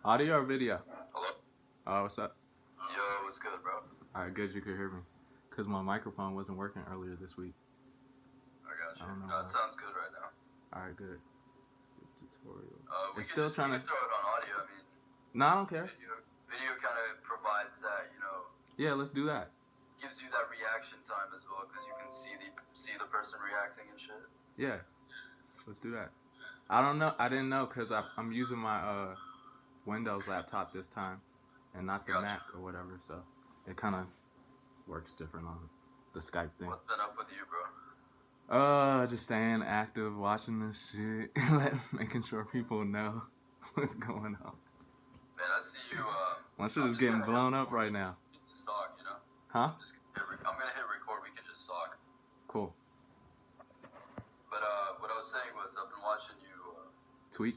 Audio or video? Hello? What's up? Yo, what's good, bro? Alright, good you could hear me. Because my microphone wasn't working earlier this week. I got you. I don't know No, it sounds good right now. Alright, good. Tutorial. We It's could still just trying we could throw it on audio. I mean, No, I don't care. video kind of provides that, Yeah, let's do that. gives you that reaction time as well, because you can see the person reacting and shit. Yeah, let's do that. I don't know. I didn't know because I'm using my Windows laptop this time and not the Gotcha. Mac or whatever, so it kind of works different on the Skype thing. What's been up with you, bro? Just staying active, watching this shit, making sure people know what's going on. Man, I see you. My shit is getting blown up right now. Just talk, Huh? I'm gonna hit record. We can just talk. Cool. But what I was saying was, I've been watching you. Tweet?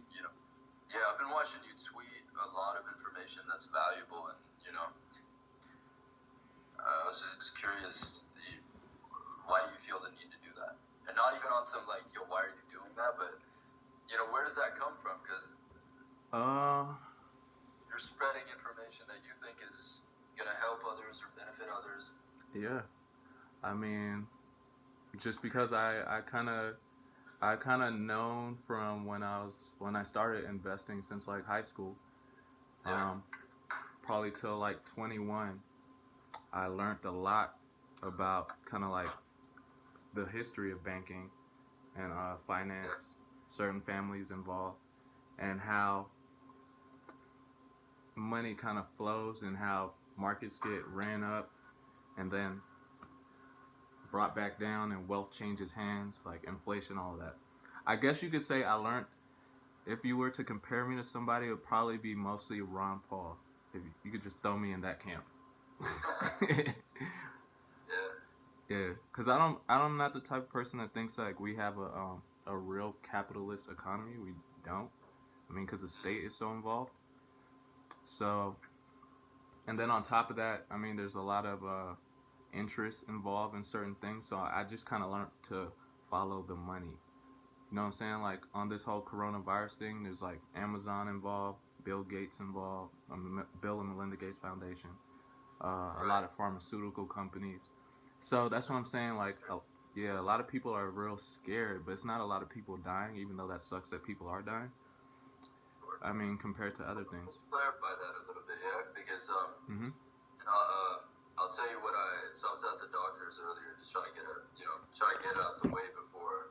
Yeah, I've been watching you tweet a lot of information that's valuable, and I was just curious, why do you feel the need to do that? And not even on some like, yo, why are you doing that? But where does that come from? Because you're spreading information that you think is gonna help others or benefit others. Yeah. I mean, just because I kind of known from when I started investing since like high school, probably till like 21, I learned a lot about kind of like the history of banking and finance, certain families involved, and how money kind of flows and how markets get ran up and then brought back down and wealth changes hands, like inflation, all of that. I guess you could say I learned, if you were to compare me to somebody, it would probably be mostly Ron Paul. If you could just throw me in that camp. Yeah, because I'm not the type of person that thinks like we have a real capitalist economy. We don't. I mean, because the state is so involved. So, and then on top of that, I mean, there's a lot of interest involved in certain things. So I just kind of learned to follow the money. You know what I'm saying? Like on this whole coronavirus thing, there's like Amazon involved, Bill Gates involved, Bill and Melinda Gates Foundation, a lot of pharmaceutical companies. So that's what I'm saying. Like, yeah, a lot of people are real scared, but it's not a lot of people dying, even though that sucks that people are dying. I mean, compared to other things. Clarify that a little bit, yeah, because I'll tell you what so I was at the doctor's earlier, just trying to get it out the way before.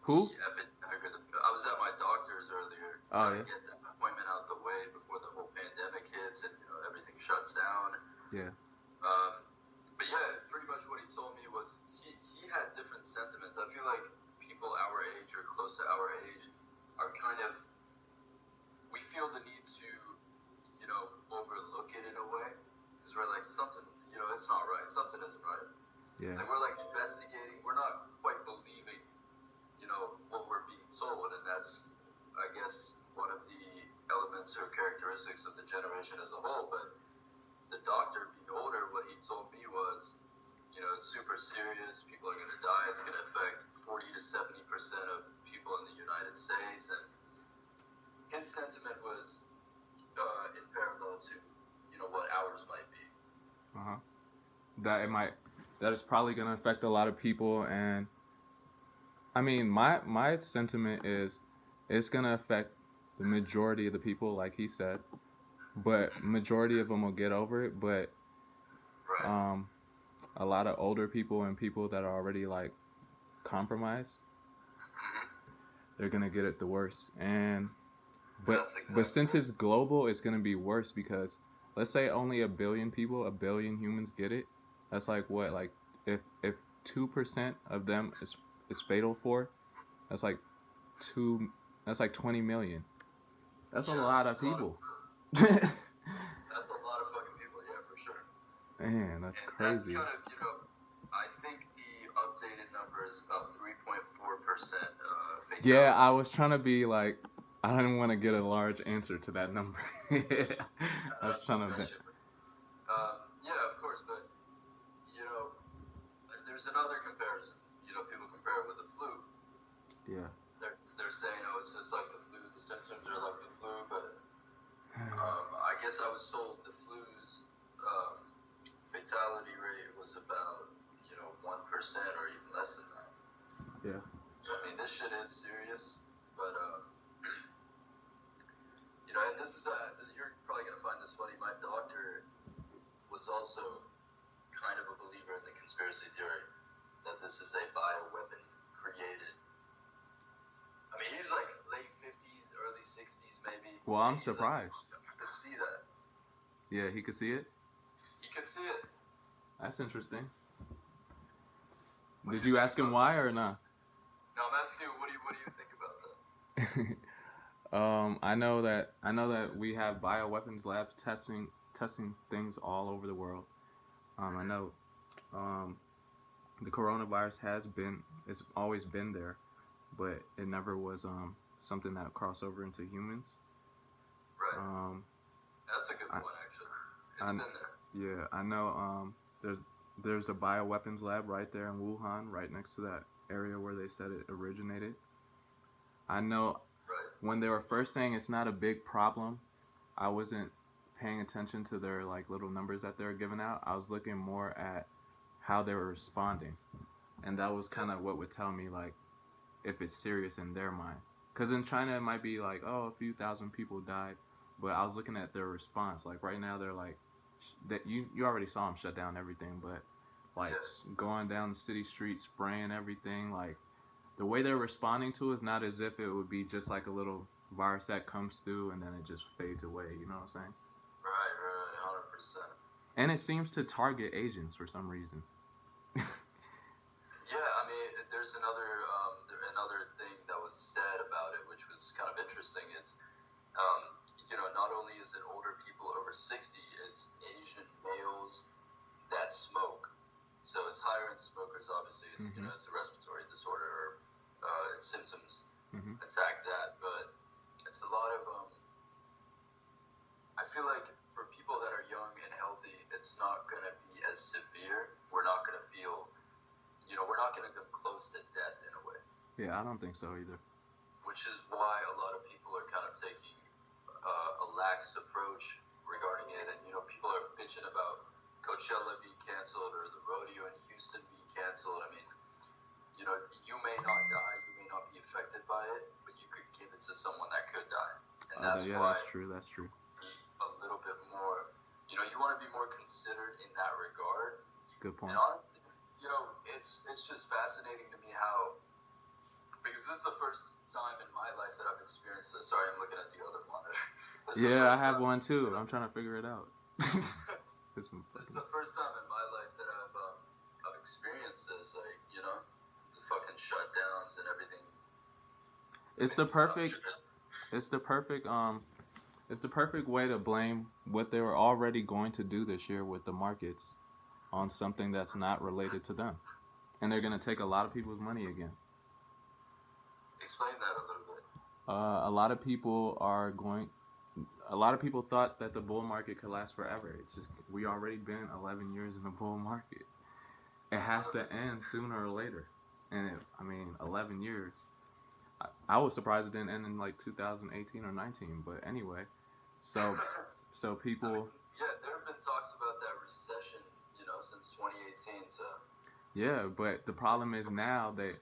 Who? I was at my doctor's earlier, trying to get that appointment out the way before the whole pandemic hits and everything shuts down. Yeah. But yeah, pretty much what he told me was he had different sentiments. I feel like people our age or close to our age are kind of, we feel the need to overlook it in a way, because we're like, something it's not right, something isn't right. Yeah. Like we're like investigating, we're not quite believing what we're being told, and that's, I guess, one of the elements or characteristics of the generation as a whole. But the doctor, being older, what he told me was, it's super serious, people are going to die, it's going to affect 40 to 70% of people in the United States, and his sentiment was in parallel to, what ours might be. That is probably going to affect a lot of people, and I mean, my sentiment is it's going to affect the majority of the people, like he said, but majority of them will get over it, but a lot of older people and people that are already like compromised, they're going to get it the worst. And but since it's global, it's going to be worse, because let's say only a billion humans get it. That's like what, like if 2% of them is fatal for, that's like 20 million. That's a lot of people. That's a lot of fucking people, yeah, for sure. Man, that's crazy. That's kind of, I think the updated number is about 3.4% fatality. Yeah, I was trying to be like, I didn't want to get a large answer to that number. I was trying to. Yeah, of course, but there's another comparison. People compare it with the flu. Yeah. They're saying, oh, it's just like the flu. The symptoms are like the flu, but guess I was sold the flu's fatality rate was about 1% or even less than that. Yeah. So I mean, this shit is serious, but and this is you're probably gonna find this funny. My doctor was also kind of a believer in the conspiracy theory that this is a bioweapon created. I mean, he's like late 50s, early 60s, maybe. Well, I'm surprised. Like, I could see that. Yeah, he could see it? He could see it. That's interesting. Did you ask him why or not? No, I'm asking you, what do you think about that? I know that we have bioweapons labs testing things all over the world. I know the coronavirus it's always been there, but it never was something that crossed over into humans. Right. That's a good one, actually. It's been there. Yeah, I know. There's a bioweapons lab right there in Wuhan, right next to that area where they said it originated. I know. Right. When they were first saying it's not a big problem, I wasn't paying attention to their like little numbers that they were giving out. I was looking more at how they were responding, and that was kind of what would tell me like if it's serious in their mind. Because in China it might be like, oh, a few thousand people died, but I was looking at their response. Like right now they're like, that you already saw them shut down everything, but like going down the city streets, spraying everything, like the way they're responding to it is not as if it would be just like a little virus that comes through and then it just fades away. You know what I'm saying? Right, 100%. And it seems to target Asians for some reason. Yeah, I mean, there's another thing that was said about it, which was kind of interesting. It's not only is it older people over 60, it's Asian males that smoke. So it's higher in smokers, obviously. It's it's a respiratory disorder, or its symptoms attack that. But it's a lot of I feel like for people that are young and healthy, it's not going to be as severe. We're not going to feel, we're not going to come close to death in a way. Yeah, I don't think so either. Which is why a lot of people are kind of taking a lax approach regarding it. And, people are bitching about Coachella being canceled or the rodeo in Houston being canceled. I mean, you may not die, you may not be affected by it, but you could give it to someone that could die. And that's why that's true. A little bit more, you want to be more considered in that regard. Good point. And honestly, it's just fascinating to me how, because this is the first time in my life that I've experienced this. Sorry, I'm looking at the other monitor. Yeah, I have one too. I'm trying to figure it out. This is the first time in my life that I've experienced this, like, the fucking shutdowns and everything. It's the perfect way to blame what they were already going to do this year with the markets on something that's not related to them. And they're going to take a lot of people's money again. Explain that a little bit. A lot of people thought that the bull market could last forever. It's just, we already been 11 years in the bull market. It has to end sooner or later. And 11 years. I was surprised it didn't end in like 2018 or 19, but anyway. So people. Yeah, there have been talks about that recession, since 2018. So. Yeah, but the problem is now they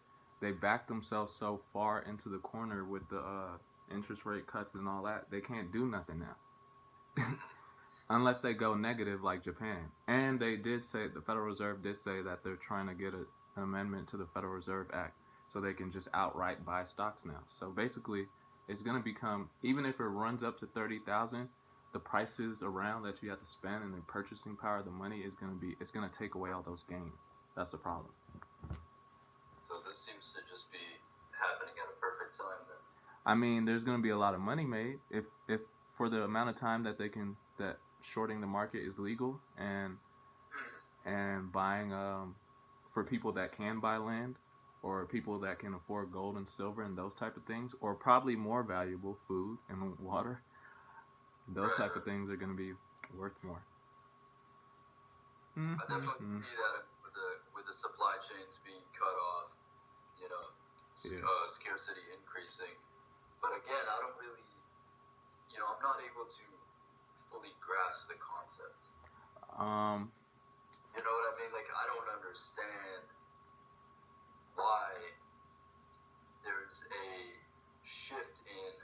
backed themselves so far into the corner with the interest rate cuts and all that. They can't do nothing now, unless they go negative like Japan. And they did say, the Federal Reserve did say that they're trying to get an amendment to the Federal Reserve Act so they can just outright buy stocks now. So basically, it's going to become, even if it runs up to 30,000, the prices around that you have to spend and the purchasing power of the money is going to take away all those gains. That's the problem. So this seems to just be happening at a perfect time then. I mean, there's going to be a lot of money made if for the amount of time that that shorting the market is legal and buying for people that can buy land or people that can afford gold and silver and those type of things, or probably more valuable food and water. Those type of things are going to be worth more. I definitely see that with the supply chains being cut off, scarcity increasing. But again, I don't really, I'm not able to fully grasp the concept. Um, You know what I mean? Like, I don't understand why there's a shift in,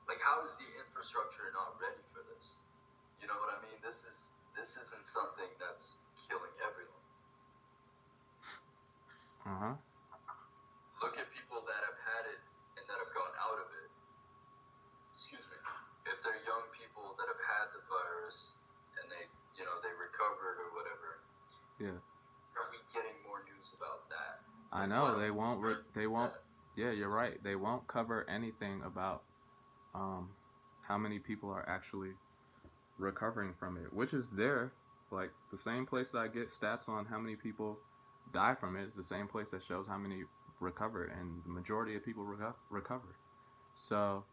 like, how is the infrastructure not ready for this? You know what I mean? This isn't something that's killing everyone. Look at people that have had it and that have gone out of it. Excuse me. If they're young people that have had the virus and they recovered or whatever. Yeah. Are we getting more news about that? I know they won't. Yeah, you're right. They won't cover anything about how many people are actually recovering from it, which is there. Like the same place that I get stats on how many people die from it is the same place that shows how many recover, and the majority of people recover. So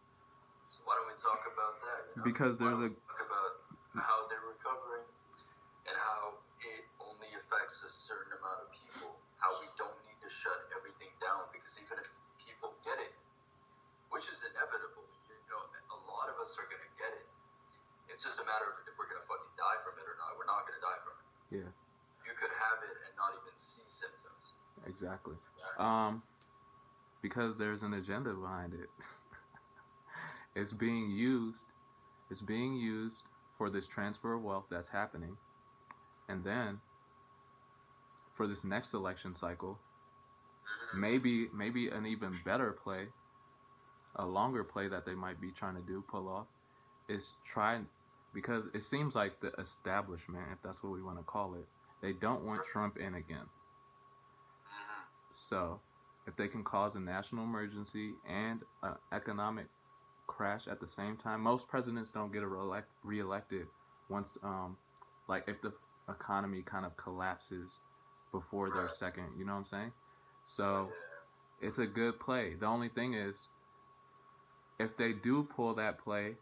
why don't we talk about that? You know? Because there's talk about how they're recovering and how it only affects a certain amount of people. How we don't need to shut everything down, because even if people get it, which is inevitable, a lot of us are gonna get it. It's just a matter of if we're gonna fucking die from it or not. We're not gonna die from it. Yeah. You could have it and not even see symptoms. Exactly. Because there's an agenda behind it. It's being used for this transfer of wealth that's happening. And then for this next election cycle, maybe an even better play, a longer play that they might be trying to pull off, is because it seems like the establishment, if that's what we want to call it, they don't want Trump in again. So if they can cause a national emergency and an economic crash at the same time, most presidents don't get reelected once, like if the economy kind of collapses before their second, you know what I'm saying? So it's a good play. The only thing is, if they do pull that play,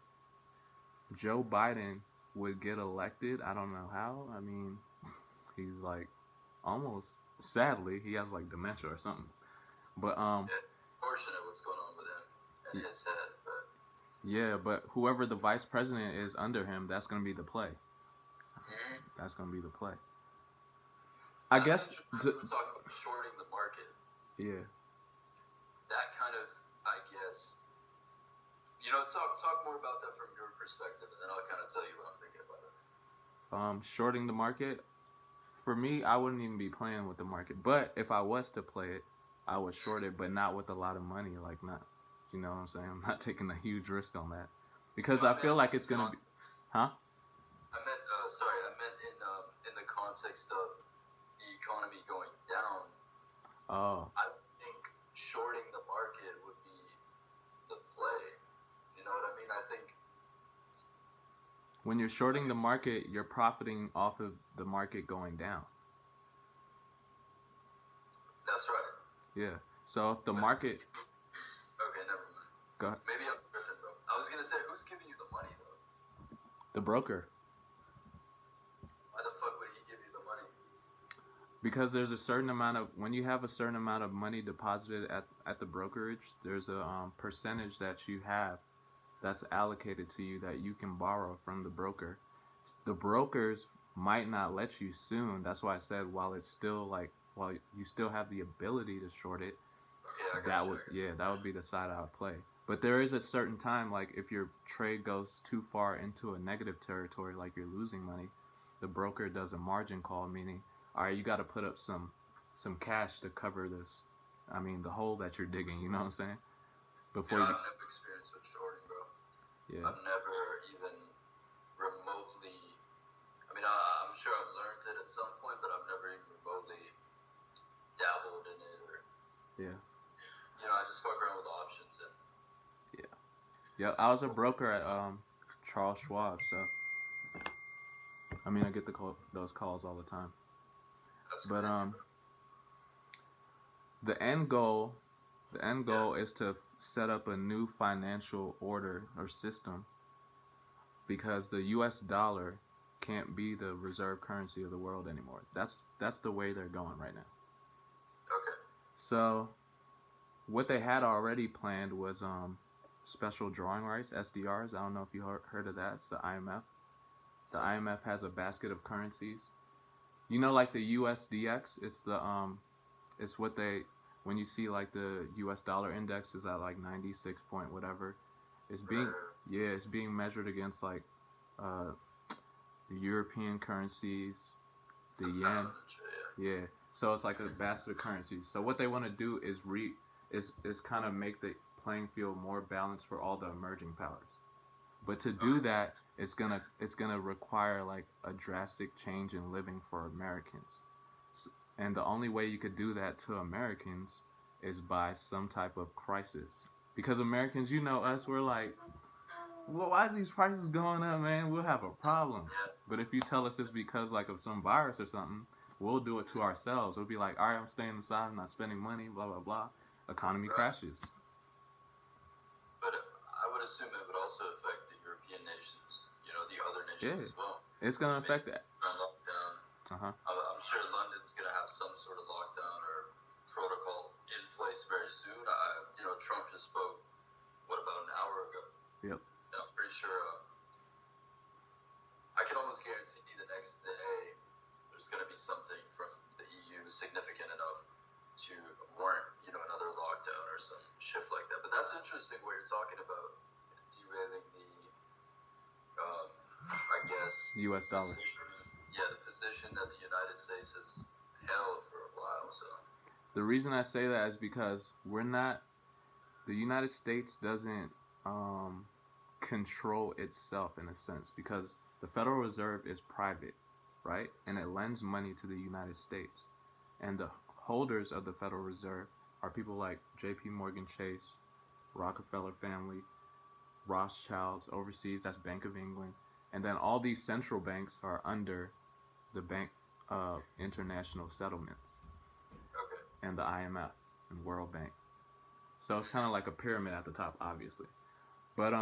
Joe Biden would get elected. I don't know how. I mean, he's like almost, sadly, he has like dementia or something. But unfortunate what's going on with him and his head. But yeah, but whoever the vice president is under him, that's gonna be the play. That's gonna be the play. I guess we're talking about shorting the market. Yeah. That kind of, I guess, talk more about that from your perspective, and then I'll kind of tell you what I'm thinking about it. Shorting the market, for me, I wouldn't even be playing with the market. But if I was to play it, I would short it, but not with a lot of money. Like, not, you know what I'm saying? I'm not taking a huge risk on that, because I feel like it's gonna be, huh? I meant in the context of the economy going down. Oh. I think shorting the market would be the play. You know what I mean? I think when you're shorting the market, you're profiting off of the market going down. That's right. Yeah. So if the market... Okay, never mind. Go ahead. Maybe I'm tripping, bro. I was going to say, who's giving you the money, though? The broker. Why the fuck would he give you the money? Because there's a certain amount of... When you have a certain amount of money deposited at the brokerage, there's a percentage that you have that's allocated to you that you can borrow from the broker. The brokers might not let you soon. That's why I said while you still have the ability to short it, that would be the side I would play. But there is a certain time, like if your trade goes too far into a negative territory, like you're losing money, the broker does a margin call, meaning, all right, you got to put up some cash to cover this. I mean, the hole that you're digging. You know what I'm saying? Before I've never experienced with shorting, bro. Yeah. I've never even remotely. I mean, I'm sure I've learned it at some point, but I've never even remotely dabbled in it, or I just fuck around with options and. Yeah, I was a broker at Charles Schwab, so I mean I get those calls all the time. That's but crazy, the end goal is to set up a new financial order or system, because the US dollar can't be the reserve currency of the world anymore. That's the way they're going right now. Okay. So what they had already planned was special drawing rights, SDRs. I don't know if you heard of that. It's the IMF. The IMF has a basket of currencies. You know, like the USDX. It's what they, when you see like the US dollar index is at like 96 point whatever. It's being measured against like the European currencies, the yen. Yeah. So it's like a basket of currencies. So what they want to do is kind of make the playing field more balanced for all the emerging powers. But to do that, it's gonna require like a drastic change in living for Americans. And the only way you could do that to Americans is by some type of crisis. Because Americans, you know us, we're like, well, why is these prices going up, man? We'll have a problem. But if you tell us it's because like of some virus or something, we'll do it to ourselves. We'll be like, all right, I'm staying inside, I'm not spending money, blah, blah, blah. Economy crashes. But I would assume it would also affect the European nations, you know, the other nations as well. It's going to affect that. Lockdown. I'm sure London's going to have some sort of lockdown or protocol in place very soon. You know, Trump just spoke, about an hour ago? Yep. And I'm pretty sure, I can almost guarantee the next day there's going to be something from the EU significant enough to warrant, you know, another lockdown or some shift like that. But that's interesting what you're talking about, derailing the, I guess, U.S. dollar. The position that the United States has held for a while. So the reason I say that is because the United States doesn't control itself in a sense, because the Federal Reserve is private, right? And it lends money to the United States. And the holders of the Federal Reserve are people like J.P. Morgan Chase, Rockefeller family, Rothschilds overseas, that's Bank of England. And then all these central banks are under the Bank of International Settlements and the IMF and World Bank. So it's kind of like a pyramid at the top, obviously. But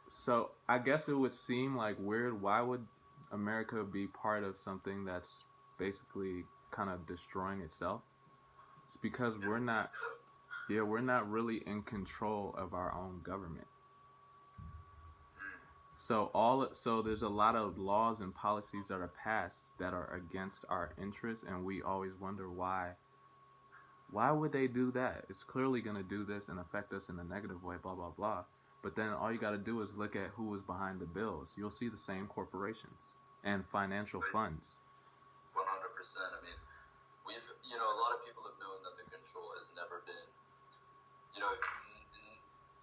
so I guess it would seem like weird. Why would America be part of something that's basically kind of destroying itself? It's because we're not really in control of our own government. So there's a lot of laws and policies that are passed that are against our interests, and we always wonder why. Why would they do that? It's clearly going to do this and affect us in a negative way, blah, blah, blah. But then all you got to do is look at who was behind the bills. You'll see the same corporations and financial funds. 100%. I mean, a lot of people have known that the control has never been,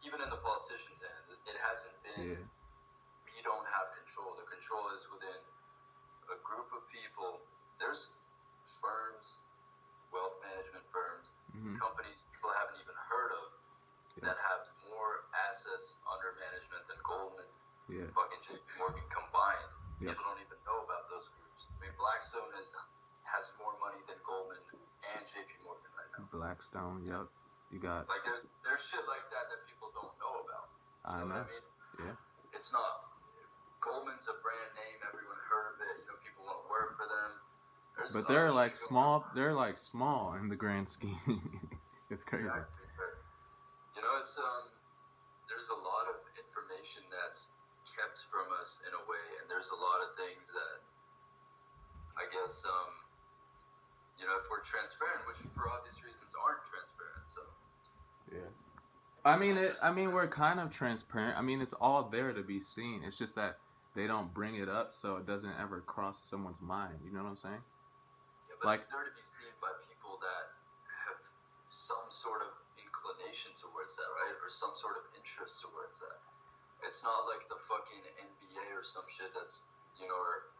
even in the politicians' hands, it hasn't been, we don't have control. The control is within a group of people. There's firms, wealth management firms, companies people haven't even heard of that have more assets under management than Goldman, fucking JP Morgan combined. People don't even know about those groups. I mean, Blackstone has more money than Goldman and JP Morgan right now. Blackstone, yep. You got like there's shit like that people don't know about. You know what I mean? Yeah. It's not Goldman's a brand name, everyone heard of it, people want to work for them. But they're like small. They're like small in the grand scheme. It's crazy. Exactly. It's there's a lot of information that's kept from us in a way, and there's a lot of things that I guess if we're transparent, which for obvious reasons aren't transparent. So I mean, we're kind of transparent. I mean, it's all there to be seen. It's just that they don't bring it up, so it doesn't ever cross someone's mind. You know what I'm saying? But it's there to be seen by people that have some sort of inclination towards that, right? Or some sort of interest towards that. It's not like the fucking NBA or some shit that's, or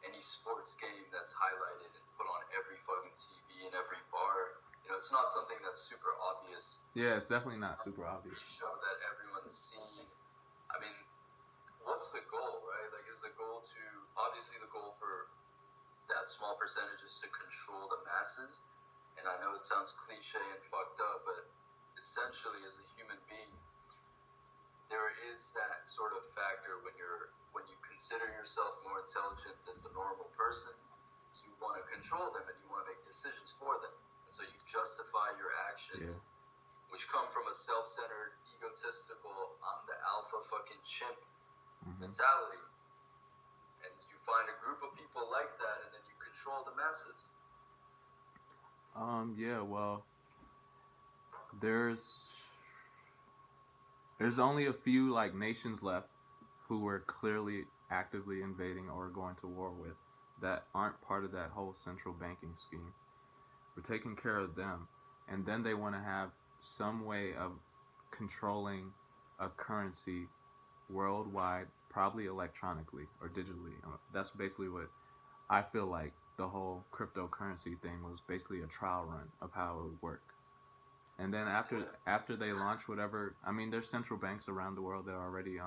any sports game that's highlighted and put on every fucking TV in every bar. It's not something that's super obvious. Yeah, it's definitely not super obvious. Show that everyone's seen. I mean, what's the goal, right? Like, is the goal to, obviously the goal for that small percentage is to control the masses, and I know it sounds cliche and fucked up, but essentially as a human being, there is that sort of factor when you consider yourself more intelligent than the normal person, you want to control them and you want to make decisions for them, and so you justify your actions which come from a self-centered, egotistical, I'm the alpha fucking chimp mentality. And you find a group of people like that, and then you control the masses. Yeah, well, there's only a few like nations left who we're clearly actively invading or going to war with that aren't part of that whole central banking scheme. We're taking care of them, and then they want to have some way of controlling a currency worldwide, probably electronically or digitally. That's basically what I feel like the whole cryptocurrency thing was basically a trial run of how it would work. And then after they launch whatever, I mean, there's central banks around the world that are already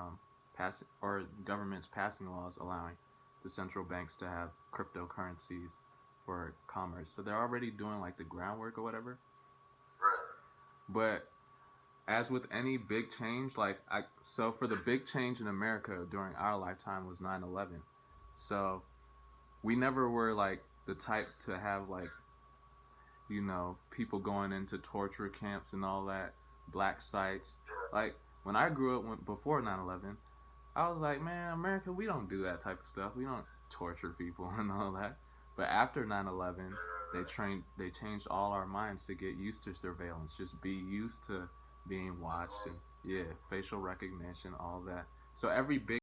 passing, or governments passing laws allowing the central banks to have cryptocurrencies for commerce. So they're already doing like the groundwork or whatever. Right. But as with any big change, so for the big change in America during our lifetime was 9/11. So we never were like the type to have like, you know, people going into torture camps and all that, black sites. Like when I grew up before 9/11, I was like, man, America, we don't do that type of stuff. We don't torture people and all that. But after 9/11, they changed all our minds to get used to surveillance, just be used to being watched, and yeah, facial recognition, all that. So every big